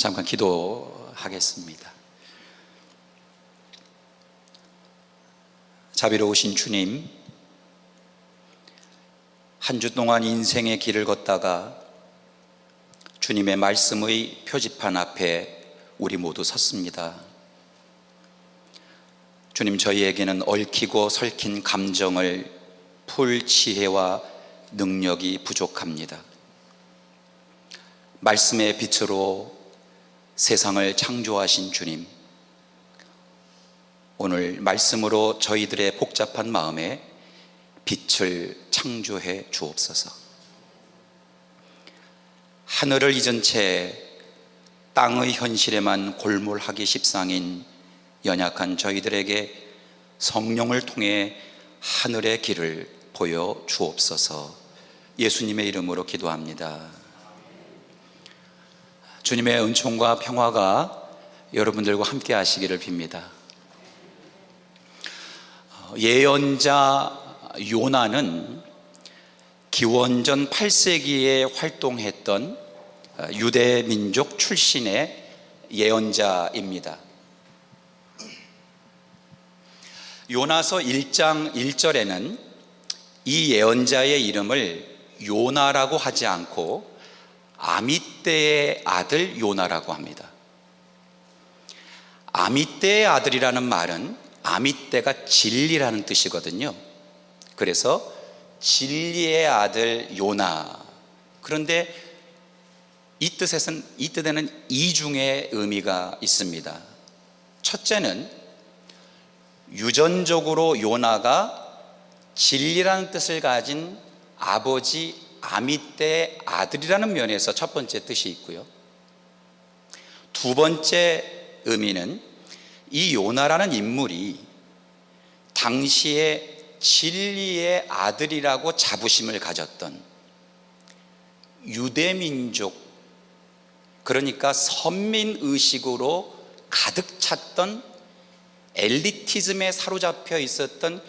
잠깐 기도하겠습니다. 자비로우신 주님, 한 주 동안 인생의 길을 걷다가 주님의 말씀의 표지판 앞에 우리 모두 섰습니다. 주님, 저희에게는 얽히고 설킨 감정을 풀 지혜와 능력이 부족합니다. 말씀의 빛으로 세상을 창조하신 주님, 오늘 말씀으로 저희들의 복잡한 마음에 빛을 창조해 주옵소서. 하늘을 잊은 채 땅의 현실에만 골몰하기 십상인 연약한 저희들에게 성령을 통해 하늘의 길을 보여 주옵소서. 예수님의 이름으로 기도합니다. 주님의 은총과 평화가 여러분들과 함께 하시기를 빕니다. 예언자 요나는 기원전 8세기에 활동했던 유대 민족 출신의 예언자입니다. 요나서 1장 1절에는 이 예언자의 이름을 요나라고 하지 않고 아미떼의 아들 요나라고 합니다. 아미떼의 아들이라는 말은 아미떼가 진리라는 뜻이거든요. 그래서 진리의 아들 요나. 그런데 이 뜻에는 이중의 의미가 있습니다. 첫째는 유전적으로 요나가 진리라는 뜻을 가진 아버지 아미떼의 아들이라는 면에서 첫 번째 뜻이 있고요. 두 번째 의미는 이 요나라는 인물이 당시에 진리의 아들이라고 자부심을 가졌던 유대민족, 그러니까 선민의식으로 가득 찼던 엘리티즘에 사로잡혀 있었던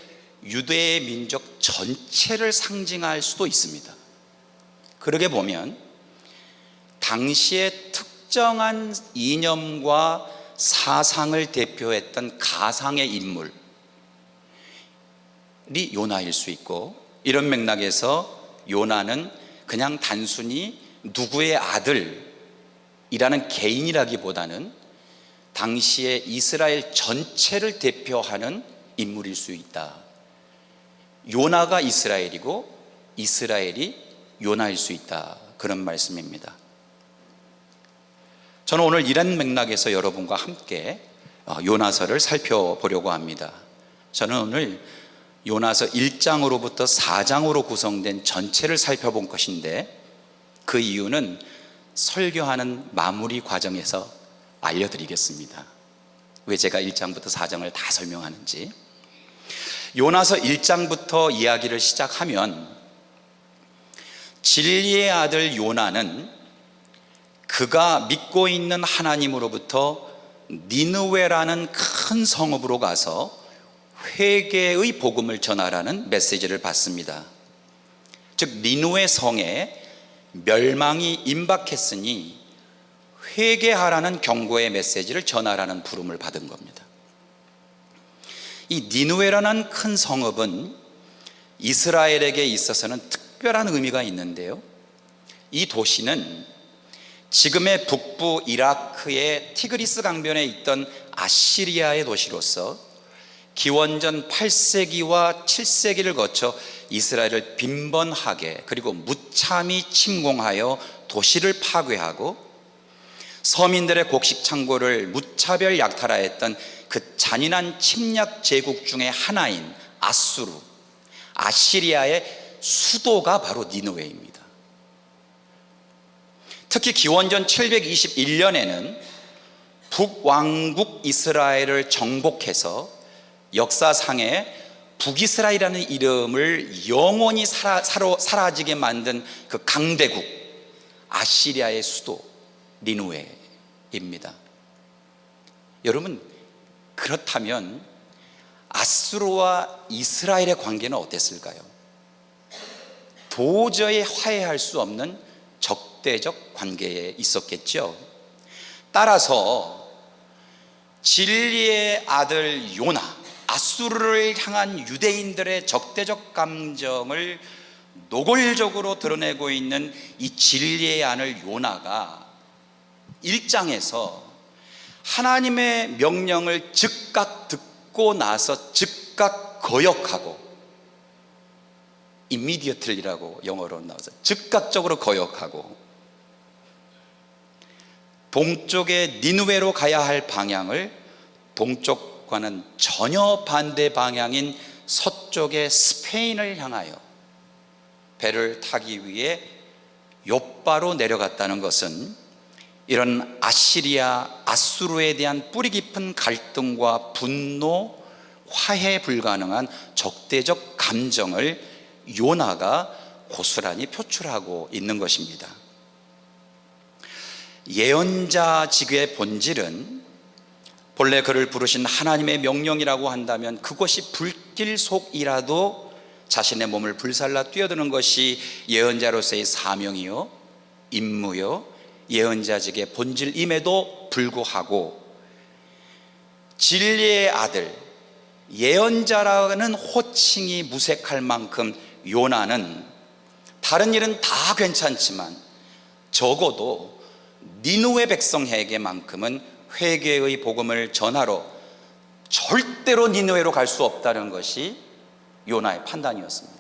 유대의 민족 전체를 상징할 수도 있습니다. 그러게 보면 당시의 특정한 이념과 사상을 대표했던 가상의 인물이 요나일 수 있고, 이런 맥락에서 요나는 그냥 단순히 누구의 아들이라는 개인이라기보다는 당시의 이스라엘 전체를 대표하는 인물일 수 있다. 요나가 이스라엘이고 이스라엘이 요나일 수 있다, 그런 말씀입니다. 저는 오늘 이런 맥락에서 여러분과 함께 요나서를 살펴보려고 합니다. 저는 오늘 요나서 1장으로부터 4장으로 구성된 전체를 살펴본 것인데, 그 이유는 설교하는 마무리 과정에서 알려드리겠습니다. 왜 제가 1장부터 4장을 다 설명하는지. 요나서 1장부터 이야기를 시작하면 진리의 아들 요나는 그가 믿고 있는 하나님으로부터 니느웨라는 큰 성읍으로 가서 회개의 복음을 전하라는 메시지를 받습니다. 즉 니느웨 성에 멸망이 임박했으니 회개하라는 경고의 메시지를 전하라는 부름을 받은 겁니다. 이 니느웨라는 큰 성읍은 이스라엘에게 있어서는 특별한 의미가 있는데요, 이 도시는 지금의 북부 이라크의 티그리스 강변에 있던 아시리아의 도시로서 기원전 8세기와 7세기를 거쳐 이스라엘을 빈번하게 그리고 무참히 침공하여 도시를 파괴하고 서민들의 곡식 창고를 무차별 약탈하였던 그 잔인한 침략 제국 중의 하나인 아시리아의 수도가 바로 니느웨입니다. 특히 기원전 721년에는 북왕국 이스라엘을 정복해서 역사상에 북이스라엘이라는 이름을 영원히 사라지게 만든 그 강대국 아시리아의 수도 니느웨입니다. 여러분, 그렇다면 아수르와 이스라엘의 관계는 어땠을까요? 도저히 화해할 수 없는 적대적 관계에 있었겠죠. 따라서 진리의 아들 요나, 아수르를 향한 유대인들의 적대적 감정을 노골적으로 드러내고 있는 이 진리의 아들 요나가 1장에서 하나님의 명령을 즉각 듣고 나서 즉각 거역하고, immediately라고 영어로 나와서 즉각적으로 거역하고, 동쪽의 니느웨로 가야 할 방향을 동쪽과는 전혀 반대 방향인 서쪽의 스페인을 향하여 배를 타기 위해 욥바로 내려갔다는 것은 이런 아시리아, 아수르에 대한 뿌리 깊은 갈등과 분노, 화해 불가능한 적대적 감정을 요나가 고스란히 표출하고 있는 것입니다. 예언자직의 본질은 본래 그를 부르신 하나님의 명령이라고 한다면 그것이 불길 속이라도 자신의 몸을 불살라 뛰어드는 것이 예언자로서의 사명이요, 임무요, 예언자직의 본질임에도 불구하고 진리의 아들, 예언자라는 호칭이 무색할 만큼 요나는 다른 일은 다 괜찮지만 적어도 니느웨 백성에게만큼은 회개의 복음을 전하러 절대로 니느웨로 갈 수 없다는 것이 요나의 판단이었습니다.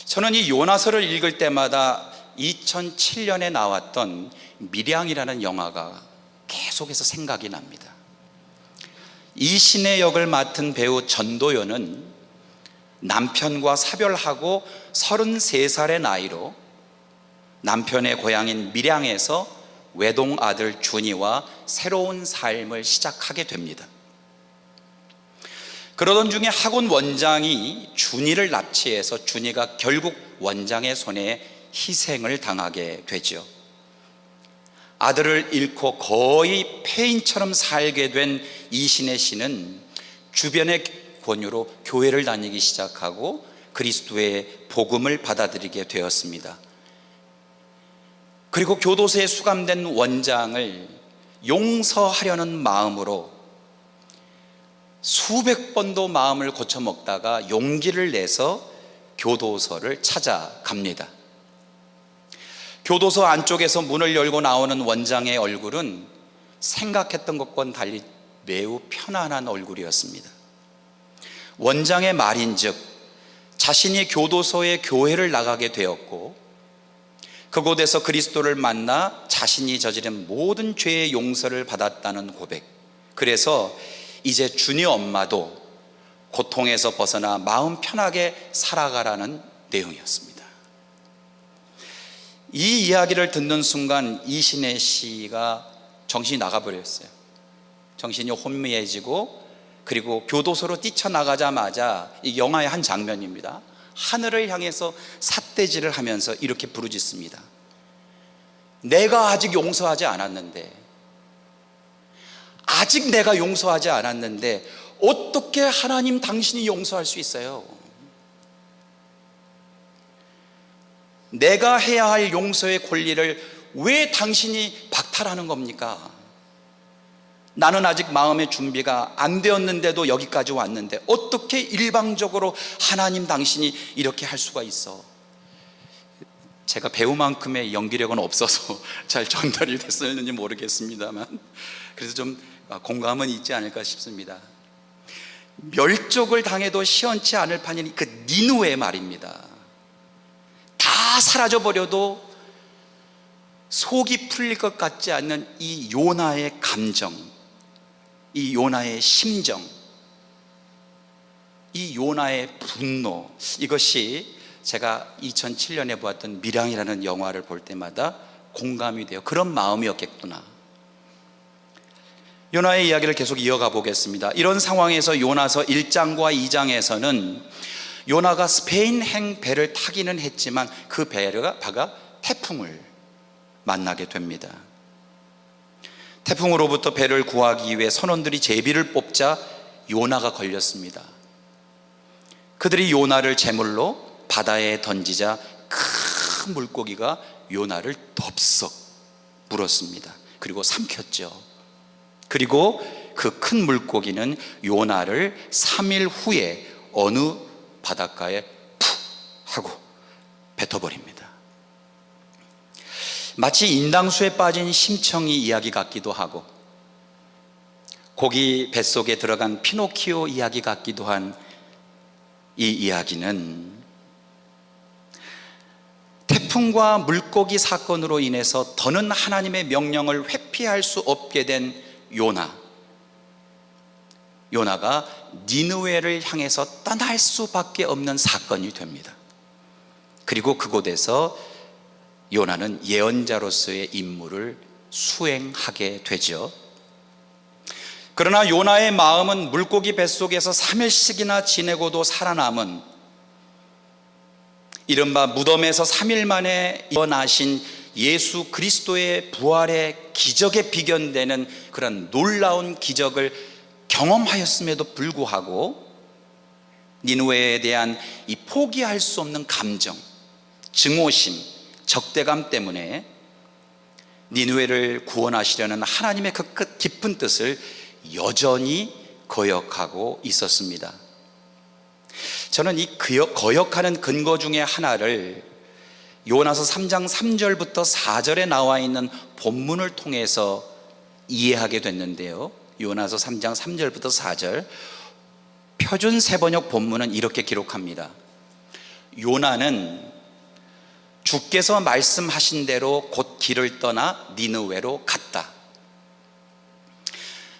저는 이 요나서를 읽을 때마다 2007년에 나왔던 밀양이라는 영화가 계속해서 생각이 납니다. 이신의 역을 맡은 배우 전도연은 남편과 사별하고 33살의 나이로 남편의 고향인 밀양에서 외동 아들 준이와 새로운 삶을 시작하게 됩니다. 그러던 중에 학원 원장이 준이를 납치해서 준이가 결국 원장의 손에 희생을 당하게 되죠. 아들을 잃고 거의 폐인처럼 살게 된 이신의 씨는 주변의 권유로 교회를 다니기 시작하고 그리스도의 복음을 받아들이게 되었습니다. 그리고 교도소에 수감된 원장을 용서하려는 마음으로 수백 번도 마음을 고쳐먹다가 용기를 내서 교도소를 찾아갑니다. 교도소 안쪽에서 문을 열고 나오는 원장의 얼굴은 생각했던 것과는 달리 매우 편안한 얼굴이었습니다. 원장의 말인즉 자신이 교도소에 교회를 나가게 되었고 그곳에서 그리스도를 만나 자신이 저지른 모든 죄의 용서를 받았다는 고백, 그래서 이제 준이 엄마도 고통에서 벗어나 마음 편하게 살아가라는 내용이었습니다. 이 이야기를 듣는 순간 이신혜 씨가 정신이 나가버렸어요. 정신이 혼미해지고, 그리고 교도소로 뛰쳐나가자마자 이 영화의 한 장면입니다. 하늘을 향해서 삿대질을 하면서 이렇게 부르짖습니다. 내가 아직 용서하지 않았는데, 아직 내가 용서하지 않았는데 어떻게 하나님 당신이 용서할 수 있어요? 내가 해야 할 용서의 권리를 왜 당신이 박탈하는 겁니까? 나는 아직 마음의 준비가 안 되었는데도 여기까지 왔는데 어떻게 일방적으로 하나님 당신이 이렇게 할 수가 있어? 제가 배우만큼의 연기력은 없어서 잘 전달이 됐었는지 모르겠습니다만 그래서 좀 공감은 있지 않을까 싶습니다. 멸족을 당해도 시원치 않을 판인 그 니느웨 말입니다. 다 사라져버려도 속이 풀릴 것 같지 않는 이 요나의 감정, 이 요나의 심정, 이 요나의 분노, 이것이 제가 2007년에 보았던 밀양이라는 영화를 볼 때마다 공감이 돼요. 그런 마음이었겠구나. 요나의 이야기를 계속 이어가 보겠습니다. 이런 상황에서 요나서 1장과 2장에서는 요나가 스페인행 배를 타기는 했지만 그 배가 태풍을 만나게 됩니다. 태풍으로부터 배를 구하기 위해 선원들이 제비를 뽑자 요나가 걸렸습니다. 그들이 요나를 제물로 바다에 던지자 큰 물고기가 요나를 덥석 물었습니다. 그리고 삼켰죠. 그리고 그 큰 물고기는 요나를 3일 후에 어느 바닷가에 푹 하고 뱉어버립니다. 마치 인당수에 빠진 심청이 이야기 같기도 하고, 고기 뱃속에 들어간 피노키오 이야기 같기도 한 이 이야기는 태풍과 물고기 사건으로 인해서 더는 하나님의 명령을 회피할 수 없게 된 요나가 니느웨를 향해서 떠날 수밖에 없는 사건이 됩니다. 그리고 그곳에서 요나는 예언자로서의 임무를 수행하게 되죠. 그러나 요나의 마음은 물고기 뱃속에서 3일씩이나 지내고도 살아남은, 이른바 무덤에서 3일 만에 일어나신 예수 그리스도의 부활의 기적에 비견되는 그런 놀라운 기적을 경험하였음에도 불구하고 니느웨에 대한 이 포기할 수 없는 감정, 증오심, 적대감 때문에 니느웨를 구원하시려는 하나님의 그 깊은 뜻을 여전히 거역하고 있었습니다. 저는 이 거역하는 근거 중에 하나를 요나서 3장 3절부터 4절에 나와 있는 본문을 통해서 이해하게 됐는데요, 요나서 3장 3절부터 4절 표준 세번역 본문은 이렇게 기록합니다. 요나는 주께서 말씀하신 대로 곧 길을 떠나 니느웨로 갔다.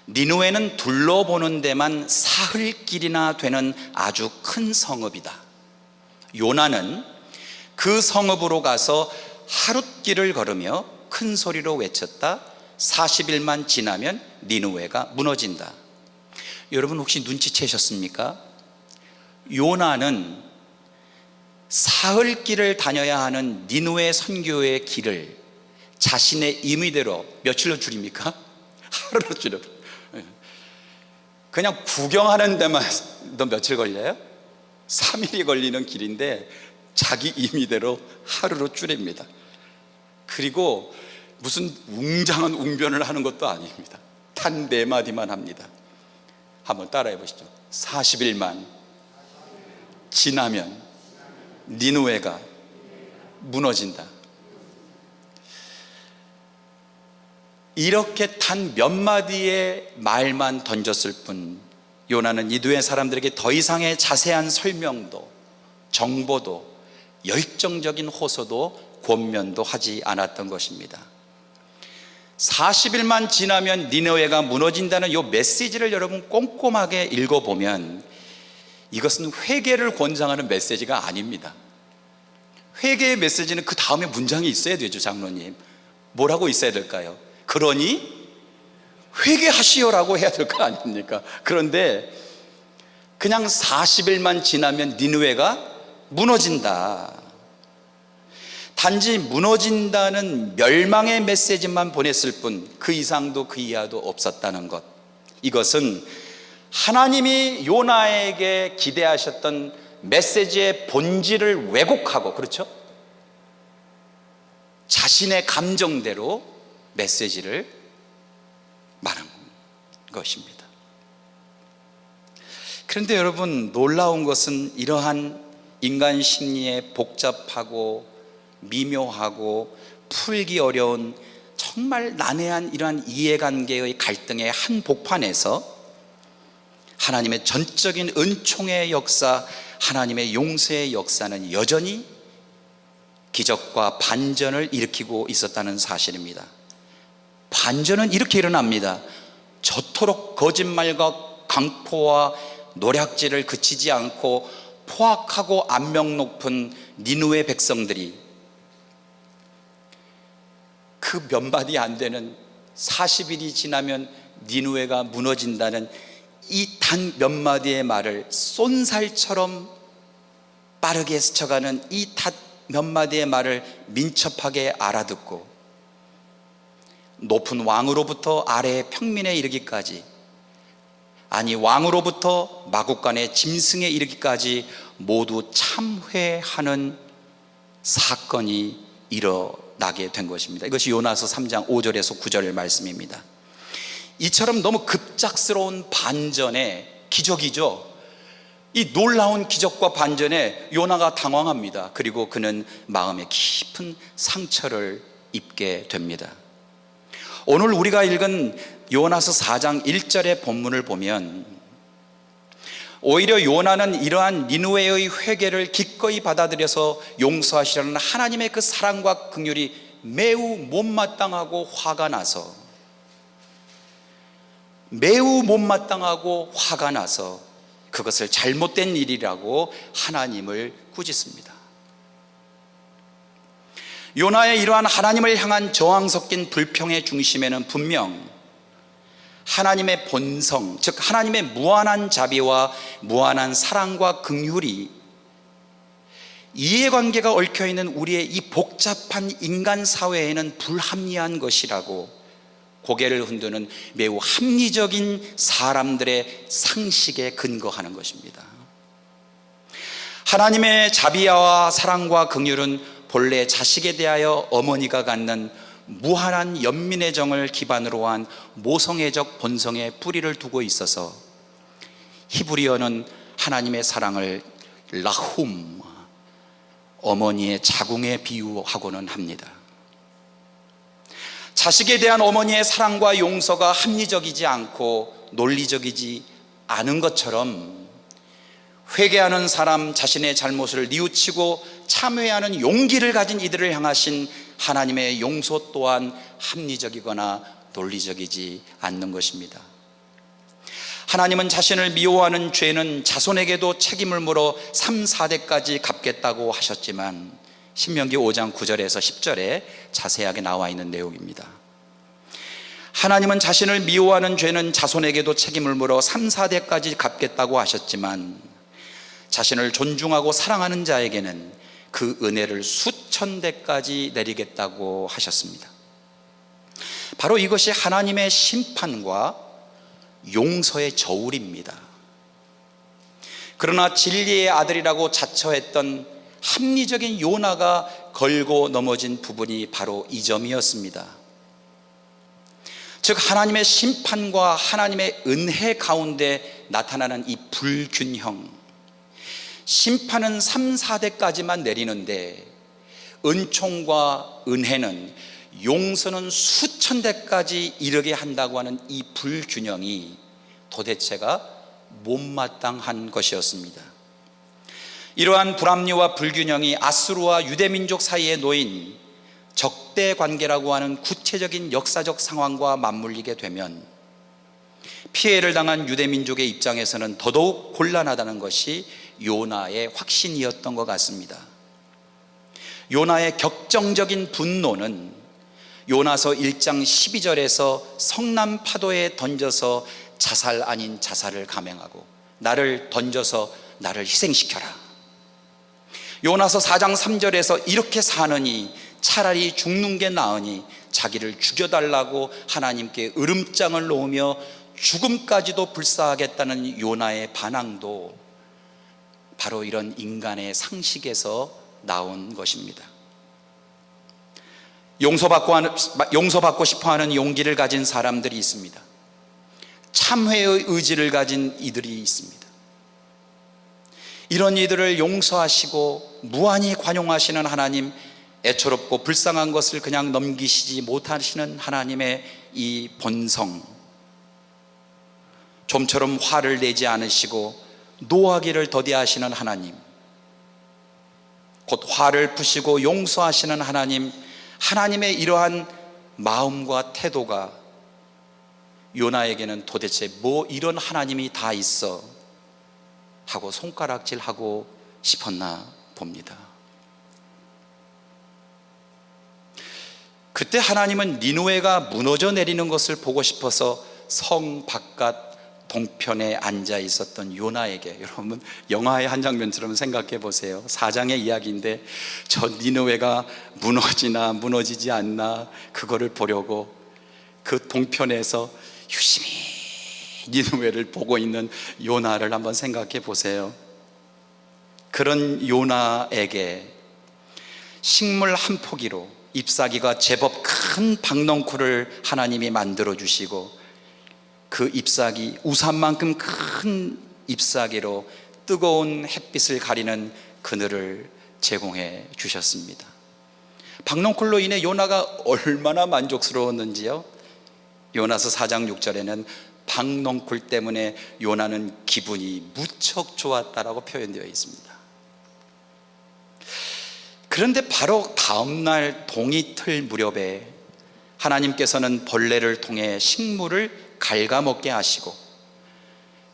니느웨는 둘러보는 데만 사흘길이나 되는 아주 큰 성읍이다. 요나는 그 성읍으로 가서 하룻길을 걸으며 큰 소리로 외쳤다. 40일만 지나면 니느웨가 무너진다. 여러분 혹시 눈치채셨습니까? 요나는 사흘길을 다녀야 하는 니느웨 선교의 길을 자신의 임의대로 며칠로 줄입니까? 하루로 줄여. 그냥 구경하는 데만 너 며칠 걸려요? 3일이 걸리는 길인데 자기 임의대로 하루로 줄입니다. 그리고 무슨 웅장한 웅변을 하는 것도 아닙니다. 단 4마디만 합니다. 한번 따라해 보시죠. 40일만 지나면 니느웨가 무너진다. 이렇게 단 몇 마디의 말만 던졌을 뿐 요나는 니느웨 사람들에게 더 이상의 자세한 설명도 정보도 열정적인 호소도 권면도 하지 않았던 것입니다. 40일만 지나면 니느웨가 무너진다는 이 메시지를 여러분 꼼꼼하게 읽어보면 이것은 회개를 권장하는 메시지가 아닙니다. 회개의 메시지는 그 다음에 문장이 있어야 되죠. 장로님, 뭐라고 있어야 될까요? 그러니 회개하시오라고 해야 될 거 아닙니까? 그런데 그냥 40일만 지나면 니느웨가 무너진다, 단지 무너진다는 멸망의 메시지만 보냈을 뿐 그 이상도 그 이하도 없었다는 것, 이것은 하나님이 요나에게 기대하셨던 메시지의 본질을 왜곡하고, 그렇죠? 자신의 감정대로 메시지를 말한 것입니다. 그런데 여러분, 놀라운 것은 이러한 인간 심리의 복잡하고 미묘하고 풀기 어려운 정말 난해한 이러한 이해관계의 갈등의 한복판에서 하나님의 전적인 은총의 역사, 하나님의 용서의 역사는 여전히 기적과 반전을 일으키고 있었다는 사실입니다. 반전은 이렇게 일어납니다. 저토록 거짓말과 강포와 노략질을 그치지 않고 포악하고 안명 높은 니느웨 백성들이 그 몇 마디 안 되는 40일이 지나면 니느웨가 무너진다는 이 단 몇 마디의 말을 쏜살처럼 빠르게 스쳐가는 이 단 몇 마디의 말을 민첩하게 알아듣고 높은 왕으로부터 아래의 평민에 이르기까지, 아니 왕으로부터 마국간의 짐승에 이르기까지 모두 참회하는 사건이 나게 된 것입니다. 이것이 요나서 3장 5절에서 9절 말씀입니다. 이처럼 너무 급작스러운 반전의 기적이죠. 이 놀라운 기적과 반전에 요나가 당황합니다. 그리고 그는 마음에 깊은 상처를 입게 됩니다. 오늘 우리가 읽은 요나서 4장 1절의 본문을 보면 오히려 요나는 이러한 니느웨의 회개를 기꺼이 받아들여서 용서하시려는 하나님의 그 사랑과 긍휼이 매우 못마땅하고 화가 나서 그것을 잘못된 일이라고 하나님을 꾸짖습니다. 요나의 이러한 하나님을 향한 저항 섞인 불평의 중심에는 분명 하나님의 본성, 즉 하나님의 무한한 자비와 무한한 사랑과 긍휼이 이해관계가 얽혀있는 우리의 이 복잡한 인간 사회에는 불합리한 것이라고 고개를 흔드는 매우 합리적인 사람들의 상식에 근거하는 것입니다. 하나님의 자비와 사랑과 긍휼은 본래 자식에 대하여 어머니가 갖는 무한한 연민의 정을 기반으로 한 모성애적 본성에 뿌리를 두고 있어서 히브리어는 하나님의 사랑을 라훔, 어머니의 자궁에 비유하고는 합니다. 자식에 대한 어머니의 사랑과 용서가 합리적이지 않고 논리적이지 않은 것처럼 회개하는 사람, 자신의 잘못을 뉘우치고 참회하는 용기를 가진 이들을 향하신 하나님의 용서 또한 합리적이거나 논리적이지 않는 것입니다. 하나님은 자신을 미워하는 죄는 자손에게도 책임을 물어 3, 4대까지 갚겠다고 하셨지만 신명기 5장 9절에서 10절에 자세하게 나와 있는 내용입니다. 하나님은 자신을 미워하는 죄는 자손에게도 책임을 물어 3, 4대까지 갚겠다고 하셨지만 자신을 존중하고 사랑하는 자에게는 그 은혜를 수천 대까지 내리겠다고 하셨습니다. 바로 이것이 하나님의 심판과 용서의 저울입니다. 그러나 진리의 아들이라고 자처했던 합리적인 요나가 걸고 넘어진 부분이 바로 이 점이었습니다. 즉 하나님의 심판과 하나님의 은혜 가운데 나타나는 이 불균형, 심판은 3, 4대까지만 내리는데 은총과 은혜는, 용서는 수천 대까지 이르게 한다고 하는 이 불균형이 도대체가 못마땅한 것이었습니다. 이러한 불합리와 불균형이 아수르와 유대민족 사이에 놓인 적대 관계라고 하는 구체적인 역사적 상황과 맞물리게 되면 피해를 당한 유대민족의 입장에서는 더더욱 곤란하다는 것이 요나의 확신이었던 것 같습니다. 요나의 격정적인 분노는 요나서 1장 12절에서 성남 파도에 던져서 자살 아닌 자살을 감행하고 나를 던져서 나를 희생시켜라. 요나서 4장 3절에서 이렇게 사느니 차라리 죽는 게 나으니 자기를 죽여달라고 하나님께 으름장을 놓으며 죽음까지도 불사하겠다는 요나의 반항도 바로 이런 인간의 상식에서 나온 것입니다. 용서받고 싶어하는 용기를 가진 사람들이 있습니다. 참회의 의지를 가진 이들이 있습니다. 이런 이들을 용서하시고 무한히 관용하시는 하나님, 애처롭고 불쌍한 것을 그냥 넘기시지 못하시는 하나님의 이 본성, 좀처럼 화를 내지 않으시고 노하기를 더디하시는 하나님, 곧 화를 푸시고 용서하시는 하나님, 하나님의 이러한 마음과 태도가 요나에게는 도대체 뭐 이런 하나님이 다 있어 하고 손가락질하고 싶었나 봅니다. 그때 하나님은 니느웨가 무너져 내리는 것을 보고 싶어서 성 바깥 동편에 앉아 있었던 요나에게, 여러분 영화의 한 장면처럼 생각해 보세요. 4장의 이야기인데 저 니느웨가 무너지나 무너지지 않나 그거를 보려고 그 동편에서 유심히 니느웨를 보고 있는 요나를 한번 생각해 보세요. 그런 요나에게 식물 한 포기로 잎사귀가 제법 큰 박넝쿨을 하나님이 만들어 주시고 그 잎사귀, 우산만큼 큰 잎사귀로 뜨거운 햇빛을 가리는 그늘을 제공해 주셨습니다. 박넝쿨로 인해 요나가 얼마나 만족스러웠는지요. 요나서 4장 6절에는 박넝쿨 때문에 요나는 기분이 무척 좋았다라고 표현되어 있습니다. 그런데 바로 다음날 동이틀 무렵에 하나님께서는 벌레를 통해 식물을 갉아먹게 하시고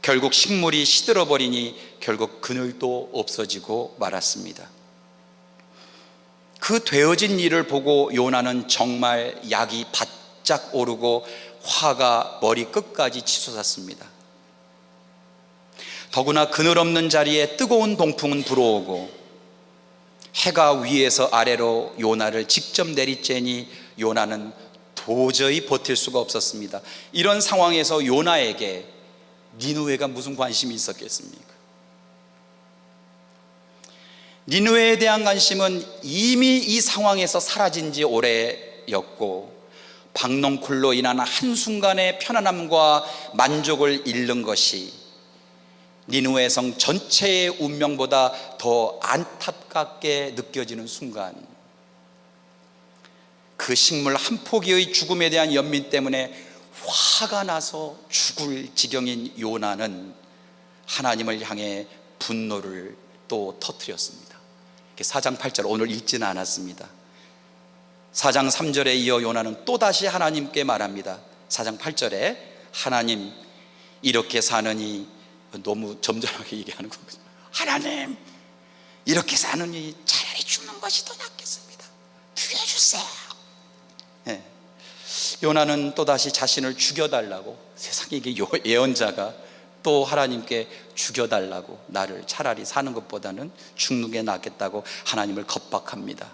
결국 식물이 시들어버리니 결국 그늘도 없어지고 말았습니다. 그 되어진 일을 보고 요나는 정말 약이 바짝 오르고 화가 머리 끝까지 치솟았습니다. 더구나 그늘 없는 자리에 뜨거운 동풍은 불어오고 해가 위에서 아래로 요나를 직접 내리쬐니 요나는 도저히 버틸 수가 없었습니다. 이런 상황에서 요나에게 니느웨가 무슨 관심이 있었겠습니까? 니느웨에 대한 관심은 이미 이 상황에서 사라진 지 오래였고 박넝쿨로 인한 한순간의 편안함과 만족을 잃는 것이 니느웨 성 전체의 운명보다 더 안타깝게 느껴지는 순간, 그 식물 한 포기의 죽음에 대한 연민 때문에 화가 나서 죽을 지경인 요나는 하나님을 향해 분노를 또 터뜨렸습니다. 4장 8절 오늘 읽지는 않았습니다. 4장 3절에 이어 요나는 또다시 하나님께 말합니다. 4장 8절에 하나님, 이렇게 사느니, 너무 점잖하게 얘기하는 거거든요. 하나님, 이렇게 사느니 차라리 죽는 것이 더 낫겠습니다. 죽여주세요. 네. 요나는 또다시 자신을 죽여달라고, 세상에 이게 예언자가 또 하나님께 죽여달라고, 나를 차라리 사는 것보다는 죽는 게 낫겠다고 하나님을 겁박합니다.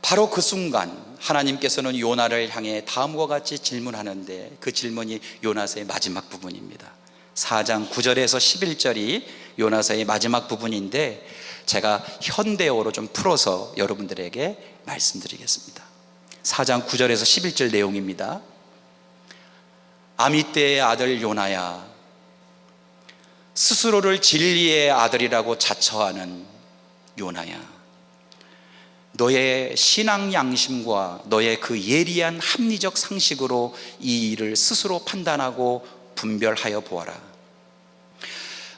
바로 그 순간 하나님께서는 요나를 향해 다음과 같이 질문하는데, 그 질문이 요나서의 마지막 부분입니다. 4장 9절에서 11절이 요나서의 마지막 부분인데 제가 현대어로 좀 풀어서 여러분들에게 말씀드리겠습니다. 4장 9절에서 11절 내용입니다. 아미떼의 아들 요나야, 스스로를 진리의 아들이라고 자처하는 요나야, 너의 신앙 양심과 너의 그 예리한 합리적 상식으로 이 일을 스스로 판단하고 분별하여 보아라.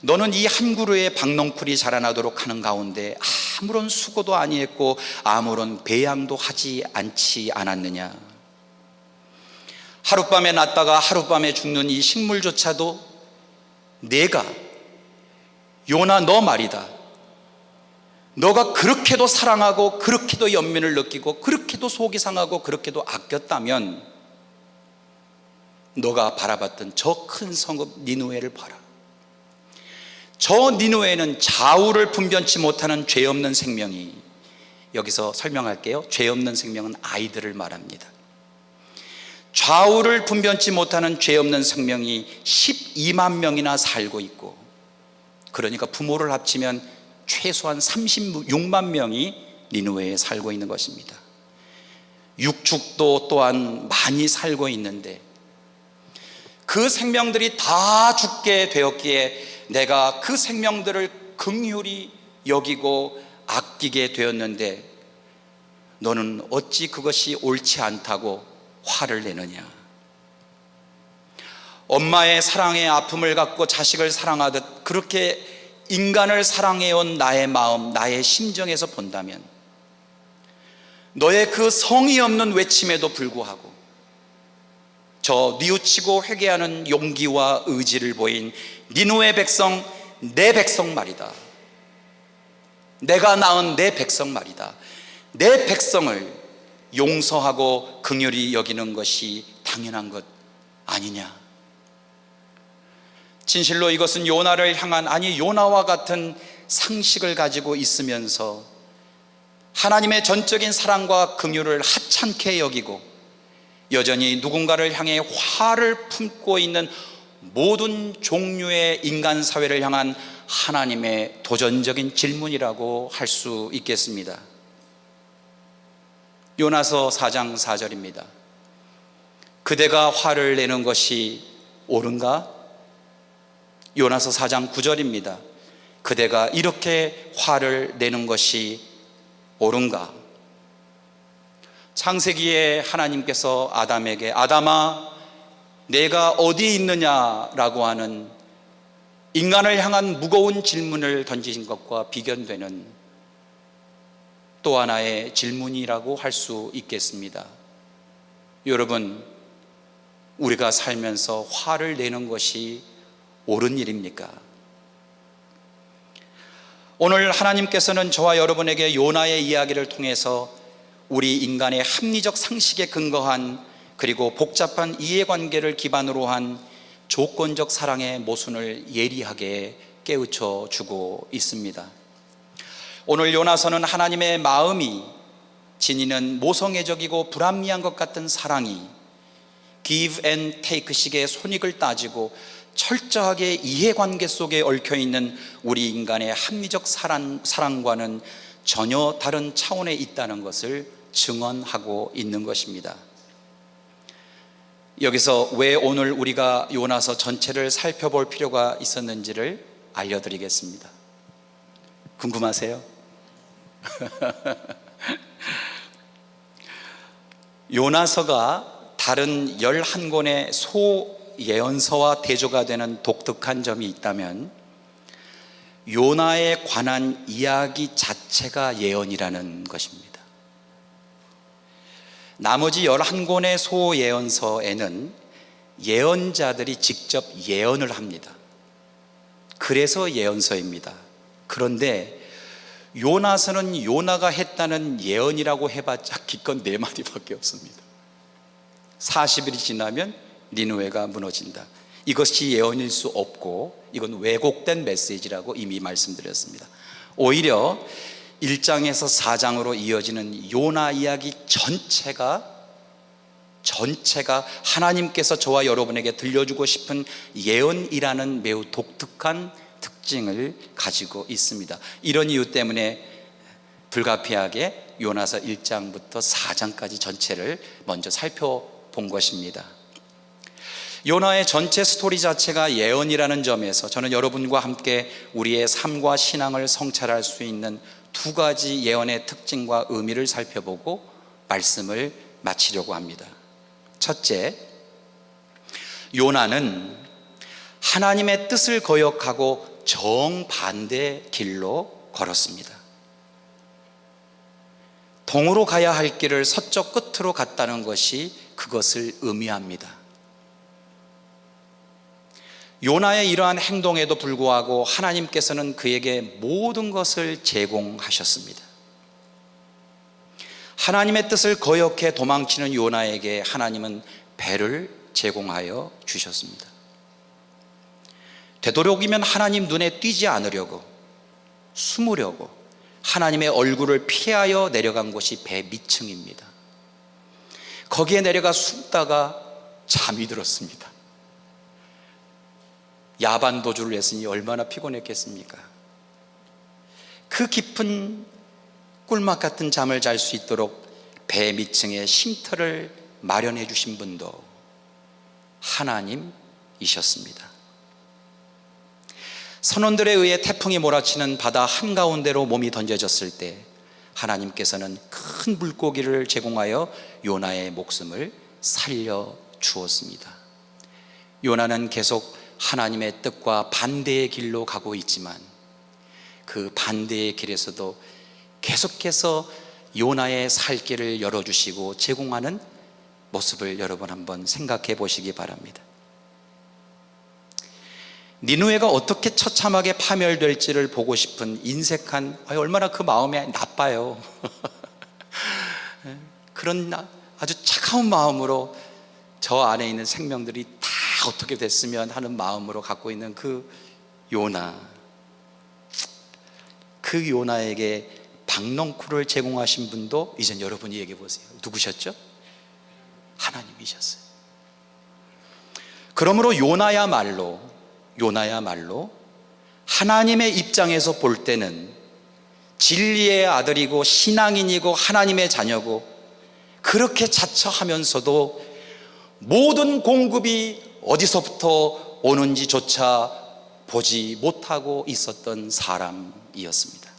너는 이 한 그루의 박넝쿨이 자라나도록 하는 가운데 아무런 수고도 아니했고 아무런 배양도 하지 않았느냐? 하룻밤에 났다가 하룻밤에 죽는 이 식물조차도 내가, 요나 너 말이다, 너가 그렇게도 사랑하고 그렇게도 연민을 느끼고 그렇게도 속이 상하고 그렇게도 아꼈다면 너가 바라봤던 저 큰 성읍 니느웨를 봐라. 저 니느웨는 좌우를 분변치 못하는 죄 없는 생명이, 여기서 설명할게요. 죄 없는 생명은 아이들을 말합니다. 좌우를 분변치 못하는 죄 없는 생명이 12만 명이나 살고 있고, 그러니까 부모를 합치면 최소한 36만 명이 니느웨에 살고 있는 것입니다. 육축도 또한 많이 살고 있는데 그 생명들이 다 죽게 되었기에 내가 그 생명들을 긍휼히 여기고 아끼게 되었는데 너는 어찌 그것이 옳지 않다고 화를 내느냐? 엄마의 사랑의 아픔을 갖고 자식을 사랑하듯 그렇게 인간을 사랑해온 나의 마음, 나의 심정에서 본다면 너의 그 성의 없는 외침에도 불구하고 저 뉘우치고 회개하는 용기와 의지를 보인 니느웨 백성, 내 백성 말이다. 내가 낳은 내 백성 말이다. 내 백성을 용서하고 긍휼히 여기는 것이 당연한 것 아니냐? 진실로 이것은 요나를 향한, 아니 요나와 같은 상식을 가지고 있으면서 하나님의 전적인 사랑과 긍휼을 하찮게 여기고 여전히 누군가를 향해 화를 품고 있는 모든 종류의 인간 사회를 향한 하나님의 도전적인 질문이라고 할 수 있겠습니다. 요나서 4장 4절입니다. 그대가 화를 내는 것이 옳은가? 요나서 4장 9절입니다. 그대가 이렇게 화를 내는 것이 옳은가? 창세기에 하나님께서 아담에게 아담아 내가 어디 있느냐라고 하는 인간을 향한 무거운 질문을 던지신 것과 비견되는 또 하나의 질문이라고 할 수 있겠습니다. 여러분, 우리가 살면서 화를 내는 것이 옳은 일입니까? 오늘 하나님께서는 저와 여러분에게 요나의 이야기를 통해서 우리 인간의 합리적 상식에 근거한 그리고 복잡한 이해관계를 기반으로 한 조건적 사랑의 모순을 예리하게 깨우쳐 주고 있습니다. 오늘 요나서는 하나님의 마음이 지니는 모성애적이고 불합리한 것 같은 사랑이 give and take 식의 손익을 따지고 철저하게 이해관계 속에 얽혀있는 우리 인간의 합리적 사랑과는 전혀 다른 차원에 있다는 것을 증언하고 있는 것입니다. 여기서 왜 오늘 우리가 요나서 전체를 살펴볼 필요가 있었는지를 알려드리겠습니다. 궁금하세요? 요나서가 다른 11권의 소예언서와 대조가 되는 독특한 점이 있다면 요나에 관한 이야기 자체가 예언이라는 것입니다. 나머지 11권의 소예언서에는 예언자들이 직접 예언을 합니다. 그래서 예언서입니다. 그런데 요나서는 요나가 했다는 예언이라고 해봤자 기껏 4마디밖에 없습니다. 40일이 지나면 니느웨가 무너진다. 이것이 예언일 수 없고 이건 왜곡된 메시지라고 이미 말씀드렸습니다. 오히려 1장에서 4장으로 이어지는 요나 이야기 전체가 하나님께서 저와 여러분에게 들려주고 싶은 예언이라는 매우 독특한 특징을 가지고 있습니다. 이런 이유 때문에 불가피하게 요나서 1장부터 4장까지 전체를 먼저 살펴본 것입니다. 요나의 전체 스토리 자체가 예언이라는 점에서 저는 여러분과 함께 우리의 삶과 신앙을 성찰할 수 있는 2가지 예언의 특징과 의미를 살펴보고 말씀을 마치려고 합니다. 첫째, 요나는 하나님의 뜻을 거역하고 정반대 길로 걸었습니다. 동으로 가야 할 길을 서쪽 끝으로 갔다는 것이 그것을 의미합니다. 요나의 이러한 행동에도 불구하고 하나님께서는 그에게 모든 것을 제공하셨습니다. 하나님의 뜻을 거역해 도망치는 요나에게 하나님은 배를 제공하여 주셨습니다. 되도록이면 하나님 눈에 띄지 않으려고 숨으려고 하나님의 얼굴을 피하여 내려간 곳이 배 밑층입니다. 거기에 내려가 숨다가 잠이 들었습니다. 야반 도주를 했으니 얼마나 피곤했겠습니까? 그 깊은 꿀맛 같은 잠을 잘 수 있도록 배 밑층에 쉼터를 마련해 주신 분도 하나님이셨습니다. 선원들에 의해 태풍이 몰아치는 바다 한가운데로 몸이 던져졌을 때 하나님께서는 큰 물고기를 제공하여 요나의 목숨을 살려 주었습니다. 요나는 계속 하나님의 뜻과 반대의 길로 가고 있지만 그 반대의 길에서도 계속해서 요나의 살 길을 열어주시고 제공하는 모습을 여러분 한번 생각해 보시기 바랍니다. 니느웨가 어떻게 처참하게 파멸될지를 보고 싶은 인색한, 얼마나 그 마음이 나빠요. 그런 아주 차가운 마음으로 저 안에 있는 생명들이 다 어떻게 됐으면 하는 마음으로 갖고 있는 그 요나, 그 요나에게 박넝쿨을 제공하신 분도 이젠 여러분이 얘기해 보세요. 누구셨죠? 하나님이셨어요. 그러므로 요나야말로 하나님의 입장에서 볼 때는 진리의 아들이고 신앙인이고 하나님의 자녀고 그렇게 자처하면서도 모든 공급이 어디서부터 오는지조차 보지 못하고 있었던 사람이었습니다.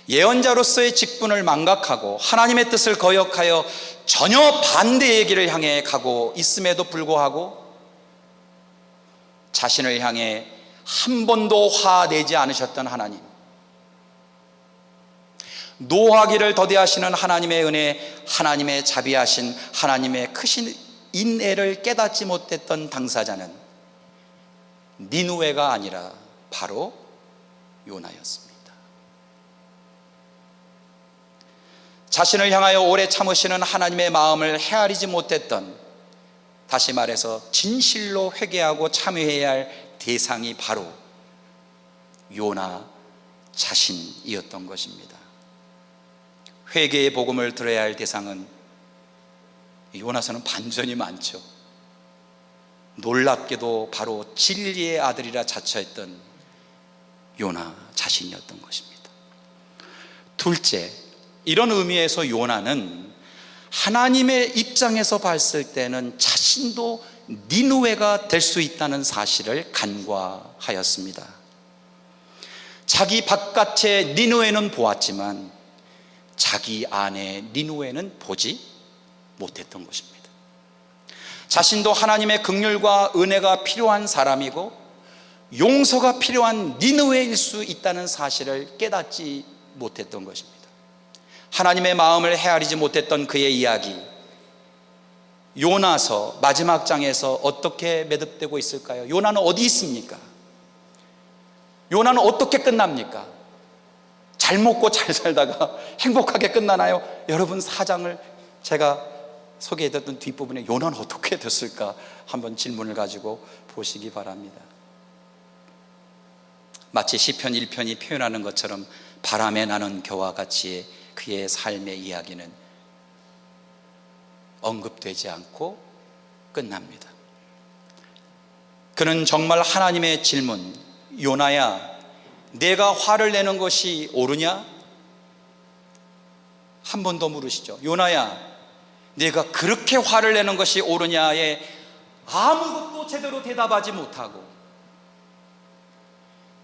예언자로서의 직분을 망각하고 하나님의 뜻을 거역하여 전혀 반대의 길을 향해 가고 있음에도 불구하고 자신을 향해 한 번도 화내지 않으셨던 하나님, 노하기를 더디하시는 하나님의 은혜, 하나님의 자비하신 하나님의 크신 인애를 깨닫지 못했던 당사자는 니느웨가 아니라 바로 요나였습니다. 자신을 향하여 오래 참으시는 하나님의 마음을 헤아리지 못했던, 다시 말해서 진실로 회개하고 참여해야 할 대상이 바로 요나 자신이었던 것입니다. 회개의 복음을 들어야 할 대상은 요나서는 반전이 많죠. 놀랍게도 바로 진리의 아들이라 자처했던 요나 자신이었던 것입니다. 둘째, 이런 의미에서 요나는 하나님의 입장에서 봤을 때는 자신도 니느웨가 될 수 있다는 사실을 간과하였습니다. 자기 바깥의 니느웨는 보았지만 자기 안의 니느웨는 보지 못했던 것입니다. 자신도 하나님의 긍휼과 은혜가 필요한 사람이고 용서가 필요한 니느웨일 수 있다는 사실을 깨닫지 못했던 것입니다. 하나님의 마음을 헤아리지 못했던 그의 이야기, 요나서 마지막 장에서 어떻게 매듭되고 있을까요? 요나는 어디 있습니까? 요나는 어떻게 끝납니까? 잘 먹고 잘 살다가 행복하게 끝나나요? 여러분, 4장을 제가 소개해드렸던 뒷부분에 요나는 어떻게 됐을까 한번 질문을 가지고 보시기 바랍니다. 마치 시편 1편이 표현하는 것처럼 바람에 나는 겨와 같이 그의 삶의 이야기는 언급되지 않고 끝납니다. 그는 정말 하나님의 질문, 요나야 내가 화를 내는 것이 옳으냐? 한 번 더 물으시죠. 요나야 내가 그렇게 화를 내는 것이 옳으냐에 아무것도 제대로 대답하지 못하고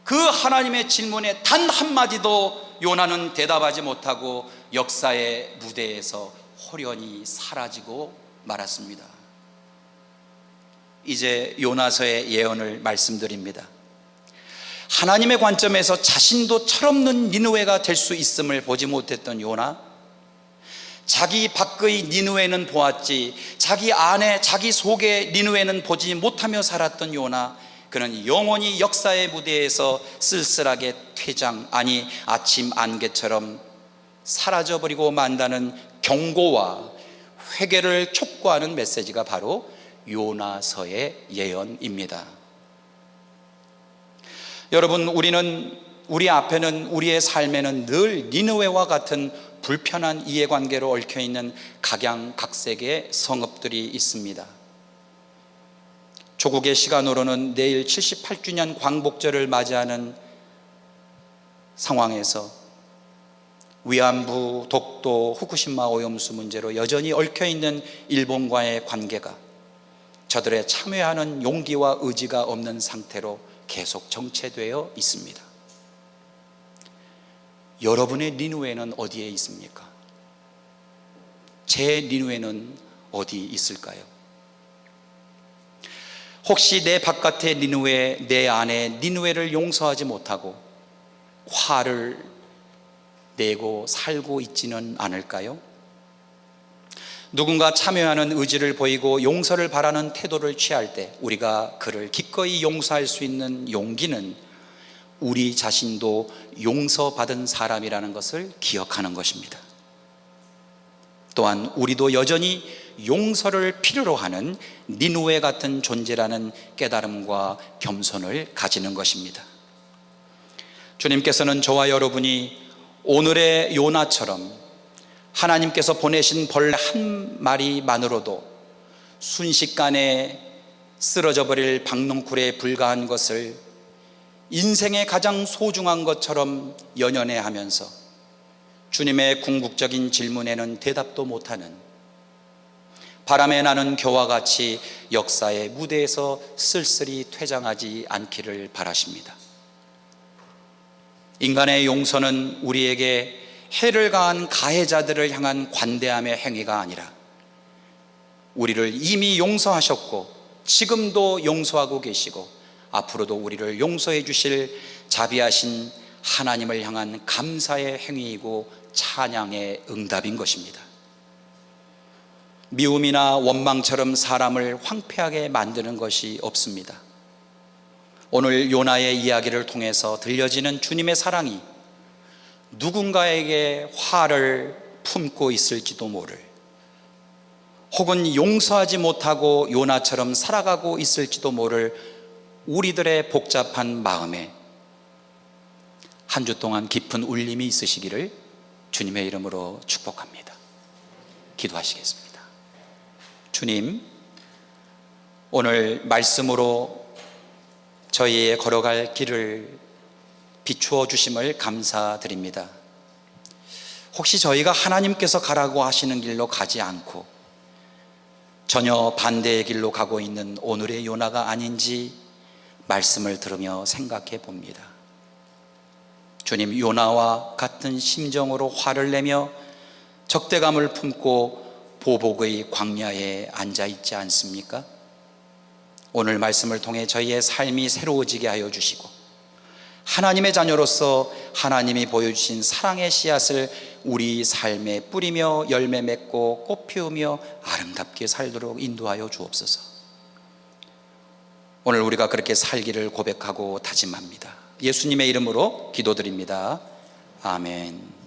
그 하나님의 질문에 단 한마디도 요나는 대답하지 못하고 역사의 무대에서 홀연히 사라지고 말았습니다. 이제 요나서의 예언을 말씀드립니다. 하나님의 관점에서 자신도 철없는 니느웨가 될 수 있음을 보지 못했던 요나, 자기 밖의 니느웨는 보았지 자기 안에 자기 속의 니느웨는 보지 못하며 살았던 요나, 그는 영원히 역사의 무대에서 쓸쓸하게 퇴장, 아니 아침 안개처럼 사라져버리고 만다는 경고와 회개를 촉구하는 메시지가 바로 요나서의 예언입니다. 여러분, 우리 앞에는, 우리의 삶에는 늘 니느웨와 같은 불편한 이해관계로 얽혀있는 각양각색의 성읍들이 있습니다. 조국의 시간으로는 내일 78주년 광복절을 맞이하는 상황에서 위안부, 독도, 후쿠시마 오염수 문제로 여전히 얽혀있는 일본과의 관계가 저들의 참여하는 용기와 의지가 없는 상태로 계속 정체되어 있습니다. 여러분의 니느웨는 어디에 있습니까? 제 니느웨는 어디 있을까요? 혹시 내 바깥의 니느웨, 내 안의 니느웨를 용서하지 못하고 화를 내고 살고 있지는 않을까요? 누군가 참여하는 의지를 보이고 용서를 바라는 태도를 취할 때 우리가 그를 기꺼이 용서할 수 있는 용기는 우리 자신도 용서받은 사람이라는 것을 기억하는 것입니다. 또한 우리도 여전히 용서를 필요로 하는 니느웨 같은 존재라는 깨달음과 겸손을 가지는 것입니다. 주님께서는 저와 여러분이 오늘의 요나처럼 하나님께서 보내신 벌 한 마리만으로도 순식간에 쓰러져 버릴 박넝쿨에 불과한 것을 인생의 가장 소중한 것처럼 연연해 하면서 주님의 궁극적인 질문에는 대답도 못하는, 바람에 나는 겨와 같이 역사의 무대에서 쓸쓸히 퇴장하지 않기를 바라십니다. 인간의 용서는 우리에게 해를 가한 가해자들을 향한 관대함의 행위가 아니라 우리를 이미 용서하셨고 지금도 용서하고 계시고 앞으로도 우리를 용서해 주실 자비하신 하나님을 향한 감사의 행위이고 찬양의 응답인 것입니다. 미움이나 원망처럼 사람을 황폐하게 만드는 것이 없습니다. 오늘 요나의 이야기를 통해서 들려지는 주님의 사랑이 누군가에게 화를 품고 있을지도 모를, 혹은 용서하지 못하고 요나처럼 살아가고 있을지도 모를 우리들의 복잡한 마음에 한 주 동안 깊은 울림이 있으시기를 주님의 이름으로 축복합니다. 기도하시겠습니다. 주님, 오늘 말씀으로 저희의 걸어갈 길을 비추어 주심을 감사드립니다. 혹시 저희가 하나님께서 가라고 하시는 길로 가지 않고 전혀 반대의 길로 가고 있는 오늘의 요나가 아닌지 말씀을 들으며 생각해 봅니다. 주님, 요나와 같은 심정으로 화를 내며 적대감을 품고 보복의 광야에 앉아 있지 않습니까? 오늘 말씀을 통해 저희의 삶이 새로워지게 하여 주시고 하나님의 자녀로서 하나님이 보여주신 사랑의 씨앗을 우리 삶에 뿌리며 열매 맺고 꽃 피우며 아름답게 살도록 인도하여 주옵소서. 오늘 우리가 그렇게 살기를 고백하고 다짐합니다. 예수님의 이름으로 기도드립니다. 아멘.